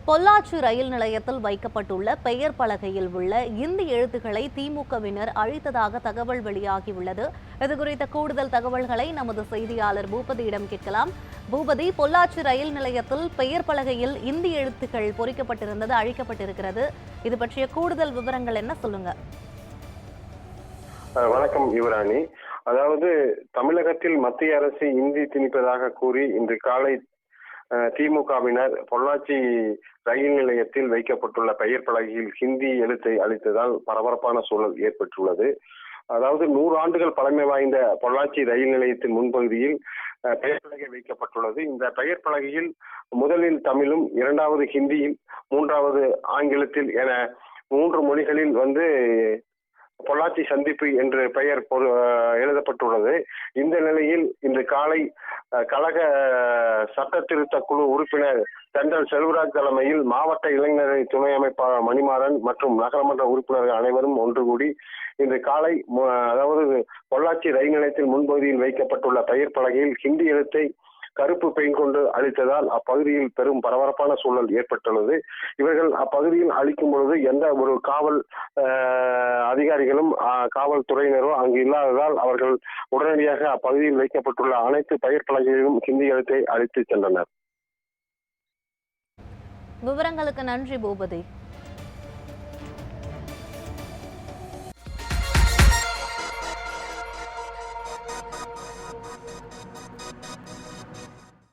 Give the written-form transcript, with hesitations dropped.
பொள்ளாச்சி ரயில் நிலையத்தில் வைக்கப்பட்டுள்ள பெயர் பலகையில் உள்ள இந்தி எழுத்துக்களை திமுகவினர் அழித்ததாக தகவல் வெளியாகியுள்ளது. இதுகுறித்த கூடுதல் தகவல்களை நமது செய்தியாளர் பூபதியிடம் கேட்கலாம். பூபதி, பொள்ளாச்சி ரயில் நிலையத்தில் பெயர் பலகையில் இந்தி எழுத்துக்கள் பொறிக்கப்பட்டிருந்தது அழிக்கப்பட்டிருக்கிறது. இது பற்றிய கூடுதல் விவரங்கள் என்ன, சொல்லுங்க. வணக்கம் யுவராணி. அதாவது தமிழகத்தில் மத்திய அரசு இந்தி திணிப்பதாக கூறி இன்று காலை திமுகவினர் பொள்ளாச்சி ரயில் நிலையத்தில் வைக்கப்பட்டுள்ள பெயர் பலகையில் ஹிந்தி எழுத்தை அளித்ததால் பரபரப்பான சூழல் ஏற்பட்டுள்ளது. அதாவது 100 ஆண்டுகள் பழமை வாய்ந்த பொள்ளாச்சி ரயில் நிலையத்தின் முன்பகுதியில் பெயர் பலகை வைக்கப்பட்டுள்ளது. இந்த பெயர் பலகையில் முதலில் தமிழும், இரண்டாவது ஹிந்தியில், மூன்றாவது ஆங்கிலத்தில் என 3 மொழிகளில் பொள்ளாச்சி சந்திப்பு என்று பெயர் எழுதப்பட்டுள்ளது. இந்த நிலையில் இன்று காலை கழக சட்ட திருத்த குழு உறுப்பினர் தென்றல் செல்வராஜ் தலைமையில் மாவட்ட இளைஞரை துணை அமைப்பாளர் மணிமாறன் மற்றும் நகரமன்ற உறுப்பினர்கள் அனைவரும் ஒன்று கூடி இன்று காலை பொள்ளாச்சி ரயில் நிலையத்தில் முன்பகுதியில் வைக்கப்பட்டுள்ள பெயர் பலகையில் ஹிந்தி எழுத்தை கருப்பு பெயிண்ட் கொண்டு அழித்ததால் அப்பகுதியில் பெரும் பரபரப்பான சூழல் ஏற்பட்டுள்ளது. இவர்கள் அப்பகுதியில் அழிக்கும் பொழுது எந்த ஒரு காவல் அதிகாரிகளும் காவல்துறையினரோ அங்கு இல்லாததால் அவர்கள் உடனடியாக அப்பகுதியில் வைக்கப்பட்டுள்ள அனைத்து பெயர் பலகைகளிலும் ஹிந்தி எழுத்தை அழித்து சென்றனர். விவரங்களுக்கு நன்றி பூபதி.